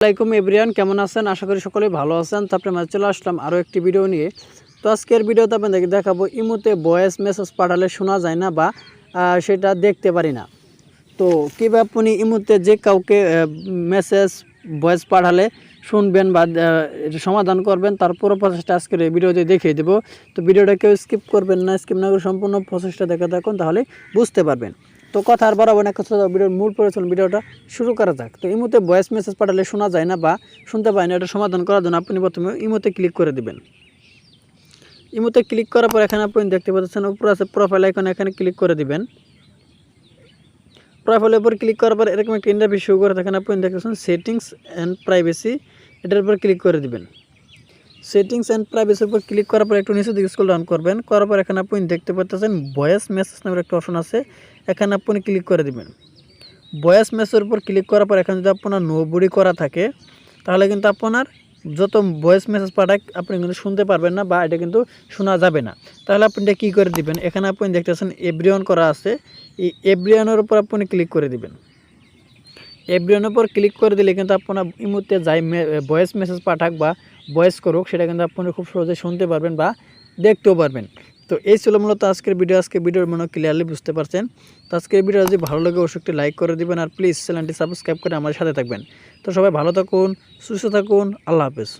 আসসালামাইকুম এভরিওয়ান, কেমন আছেন? আশা করি সকলেই ভালো আছেন। তারপরে মাঝে চলে আসলাম আরও একটি ভিডিও নিয়ে। তো আজকের ভিডিওতে আপনাদেরকে দেখাবো ইমোতে ভয়েস মেসেজ পাঠালে শোনা যায় না বা সেটা দেখতে পারি না। তো কীভাবে আপনি ইমোতে যে কাউকে মেসেজ ভয়েস পাঠালে শুনবেন বা এটা সমাধান করবেন, তার পুরো প্রসেসটা আজকের এই ভিডিওতে দেখিয়ে দেবো। তো ভিডিওটা কেউ স্কিপ করবেন না, স্কিপ না করে সম্পূর্ণ প্রসেসটা দেখে থাকুন, তাহলে বুঝতে পারবেন। তো কথা আর বাড়াবো না, ভিডিওর মূল পরিচালন ভিডিওটা শুরু করা যাক। তো ইমোতে ভয়েস মেসেজ পাঠালে শোনা যায় না বা শুনতে পায় না, এটা সমাধান করার জন্য আপনি প্রথমে ইমোতে ক্লিক করে দেবেন। ইমোতে ক্লিক করার পর এখানে আপনি দেখতে পাচ্ছেন উপরে আছে প্রোফাইল আইকন, এখানে ক্লিক করে দিবেন। প্রোফাইলের উপর ক্লিক করার পর এরকম একটা ইন্টারফেস শো করে, এখানে আপনি দেখতেছেন সেটিংস অ্যান্ড প্রাইভেসি, এটার উপর ক্লিক করে দিবেন। সেটিংস অ্যান্ড প্রাইভেসির উপর ক্লিক করার পর একটু নিচে দিকে স্ক্রল ডাউন করবেন। করার পর এখানে আপনি দেখতে পাচ্ছেন ভয়েস মেসেজ নামের একটা অপশন আছে, এখানে আপনি ক্লিক করে দিবেন। ভয়েস মেসেজের উপর ক্লিক করার পর এখানে যদি আপনার নো বডি করা থাকে, তাহলে কিন্তু আপনার যত ভয়েস মেসেজ পাঠাক আপনি কিন্তু শুনতে পারবেন না বা এটা কিন্তু শোনা যাবে না। তাহলে আপনি এটা কী করে দিবেন, এখানে আপনি দেখতেছেন এভরিওয়ান করা আছে, এই এভরিওয়ানের উপর আপনি ক্লিক করে দিবেন। এভরিওয়ানের উপর ক্লিক করে দিলে কিন্তু আপনার ইমোতে যাই ভয়েস মেসেজ পাঠাক বা ভয়েস করুক, সেটা কিন্তু আপনি খুব সহজে শুনতে পারবেন বা দেখতেও পারবেন। তো এই ছিল মূলত আজকের ভিডিও। আজকের ভিডিওর মনে ক্লিয়ারলি বুঝতে পারছেন। তো আজকের ভিডিও যদি ভালো লাগে অবশ্যই একটি লাইক করে দিবেন, আর প্লিজ চ্যানেলটি সাবস্ক্রাইব করে আমার সাথে থাকবেন। তো সবাই ভালো থাকুন, সুস্থ থাকুন, আল্লাহ হাফেজ।